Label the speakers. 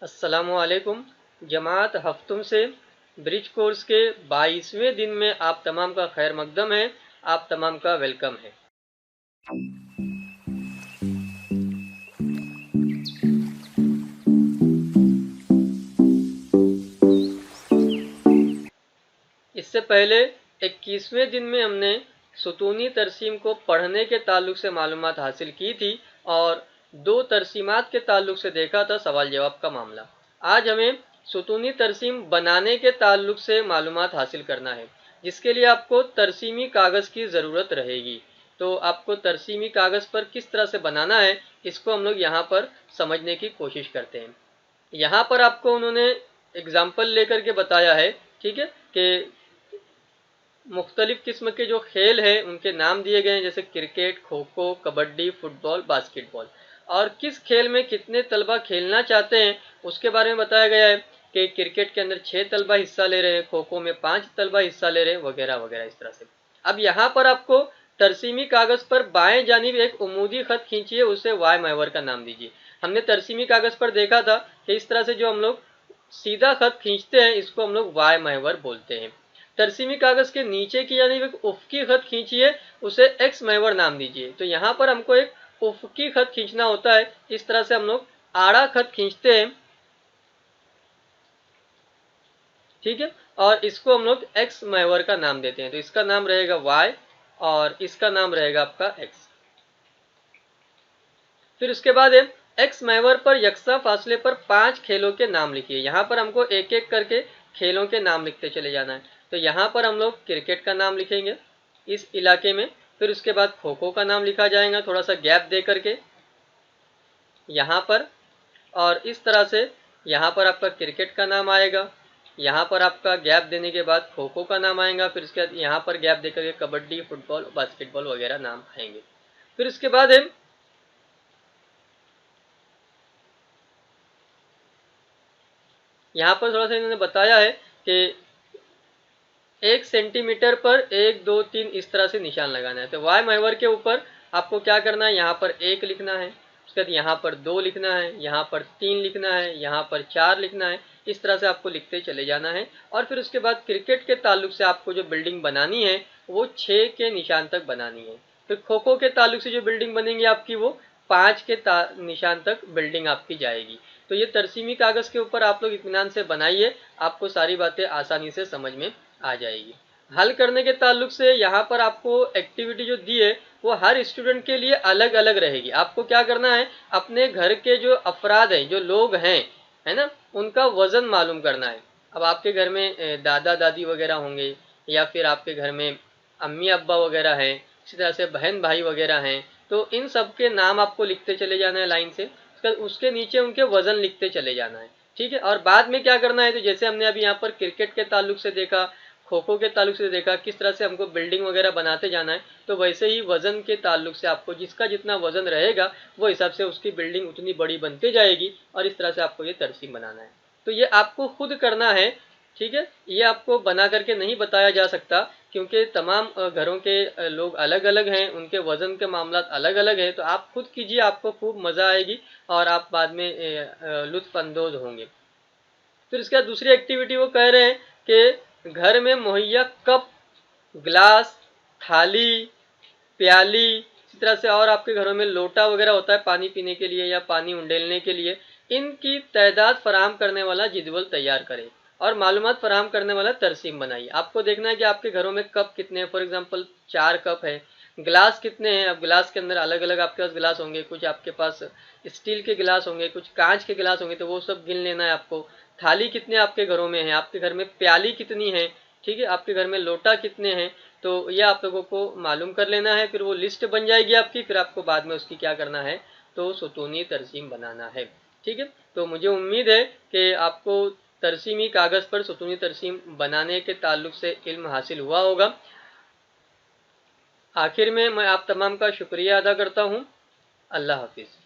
Speaker 1: अस्सलामुअलैकुम। जमात हफ्तुम से bridge course के 22वें दिन में आप तमाम का खैर मकदम है, आप तमाम का वेलकम है। इससे पहले 21वें दिन में हमने सुतूनी तरसीम को पढ़ने के ताल्लुक से मालूमात हासिल की थी और दो तरसीमात के ताल्लुक से देखा था सवाल जवाब का मामला। आज हमें सुतूनी तरसीम बनाने के ताल्लुक से मालूमात हासिल करना है, जिसके लिए आपको तरसीमी कागज़ की ज़रूरत रहेगी। तो आपको तरसीमी कागज़ पर किस तरह से बनाना है, इसको हम लोग यहाँ पर समझने की कोशिश करते हैं। यहाँ पर आपको उन्होंने एग्जाम्पल लेकर के बताया है, ठीक है, कि मुख्तलिफ किस्म के जो खेल हैं उनके नाम दिए गए हैं, जैसे cricket, kho kho, kabaddi, football, basketball. और किस खेल में कितने तलबा खेलना चाहते हैं उसके बारे में बताया गया है कि क्रिकेट के अंदर 6 तलबा हिस्सा ले रहे हैं, खो खो में 5 तलबा हिस्सा ले रहे हैं, वगैरह वगैरह इस तरह से। अब यहाँ पर आपको तरसीमी कागज़ पर बाएं जानिब एक उमूदी खत खींचिए, उसे वाई महवर का नाम दीजिए। हमने तरसीमी कागज़ पर देखा था कि इस तरह से जो हम लोग सीधा खत खींचते हैं इसको हम लोग वाई महवर बोलते हैं। तरसीमी कागज के नीचे की यानी एक उफ़की खत खींचिए, उसे एक्स महवर नाम दीजिए। तो यहाँ पर हमको एक उफ़की खत खींचना होता है। इस तरह से हम लोग आड़ा खत खींचते हैं, ठीक है, और इसको हम लोग एक्स महवर का नाम देते हैं। तो इसका नाम रहेगा वाई और इसका नाम रहेगा आपका एक्स। फिर उसके बाद एक्स महवर पर यकसा फासले पर 5 खेलों के नाम लिखिए। यहाँ पर हमको एक एक करके खेलों के नाम लिखते चले जाना है। तो यहाँ पर हम लोग क्रिकेट का नाम लिखेंगे इस इलाके में, फिर उसके बाद खो खो का नाम लिखा जाएगा थोड़ा सा गैप दे करके यहाँ पर, और इस तरह से यहाँ पर आपका क्रिकेट का नाम आएगा, यहाँ पर आपका गैप देने के बाद खो खो का नाम आएगा, फिर उसके बाद यहाँ पर गैप दे करके कबड्डी, फुटबॉल, बास्केटबॉल वगैरह नाम आएंगे। फिर उसके बाद यहाँ पर थोड़ा सा इन्होंने बताया है कि 1 सेंटीमीटर पर 1, 2, 3 इस तरह से निशान लगाना है। तो वाई महवर के ऊपर आपको क्या करना है, यहाँ पर 1 लिखना है, उसके बाद यहाँ पर 2 लिखना है, यहाँ पर 3 लिखना है, यहाँ पर 4 लिखना है। इस तरह से आपको लिखते चले जाना है। और फिर उसके बाद क्रिकेट के ताल्लुक से आपको जो बिल्डिंग बनानी है वो 6 के निशान तक बनानी है। फिर खो खो के ताल्लुक से जो बिल्डिंग बनेगी आपकी वो 5 के निशान तक बिल्डिंग आपकी जाएगी। तो ये तरसीमी कागज़ के ऊपर आप लोग इत्मीनान से बनाइए, आपको सारी बातें आसानी से समझ में आ जाएगी। हल करने के ताल्लुक से यहाँ पर आपको एक्टिविटी जो दी है वो हर स्टूडेंट के लिए अलग अलग रहेगी। आपको क्या करना है, अपने घर के जो अफराद हैं, जो लोग हैं, है ना, उनका वजन मालूम करना है। अब आपके घर में दादा दादी वगैरह होंगे, या फिर आपके घर में अम्मी अब्बा वगैरह हैं, इसी तरह से बहन भाई वगैरह हैं, तो इन सब के नाम आपको लिखते चले जाना है लाइन से, उसके नीचे उनके वजन लिखते चले जाना है, ठीक है। और बाद में क्या करना है, तो जैसे हमने अभी यहाँ पर क्रिकेट के ताल्लुक से देखा, खो खो के ताल्लुक से देखा किस तरह से हमको बिल्डिंग वगैरह बनाते जाना है, तो वैसे ही वजन के ताल्लुक से आपको जिसका जितना वजन रहेगा वो हिसाब से उसकी बिल्डिंग उतनी बड़ी बनती जाएगी, और इस तरह से आपको ये तरसीम बनाना है। तो ये आपको खुद करना है, ठीक है। ये आपको बना करके नहीं बताया जा सकता, क्योंकि तमाम घरों के लोग अलग अलग हैं, उनके वजन के मामला अलग अलग है। तो आप खुद कीजिए, आपको खूब मज़ा आएगी और आप बाद में लुत्फ अंदोज होंगे। फिर इसके बाद दूसरी एक्टिविटी वो कह रहे हैं कि घर में मुहैया कप, ग्लास, थाली, प्याली, इसी तरह से और आपके घरों में लोटा वगैरह होता है पानी पीने के लिए या पानी उंडेलने के लिए, इनकी तादाद फराहम करने वाला जदवल तैयार करें और मालूमात फराहम करने वाला तरसीम बनाइए। आपको देखना है कि आपके घरों में कप कितने हैं। फॉर एग्जांपल 4 कप है। ग्लास कितने हैं, अब ग्लास के अंदर अलग अलग आपके पास गिलास होंगे, कुछ आपके पास स्टील के गिलास होंगे, कुछ कांच के गिलास होंगे, तो वो सब गिन लेना है आपको। थाली कितने आपके घरों में हैं, आपके घर में प्याली कितनी है, ठीक है, आपके घर में लोटा कितने हैं, तो ये आप लोगों को मालूम कर लेना है। फिर वो लिस्ट बन जाएगी आपकी, फिर आपको बाद में उसकी क्या करना है, तो सुतूनी तरसीम बनाना है, ठीक है। तो मुझे उम्मीद है कि आपको तरसीमी कागज़ पर सुतूनी तरसीम बनाने के ताल्लुक से इल्म हासिल हुआ होगा। आखिर में मैं आप तमाम का शुक्रिया अदा करता हूँ। अल्लाह हाफिज़।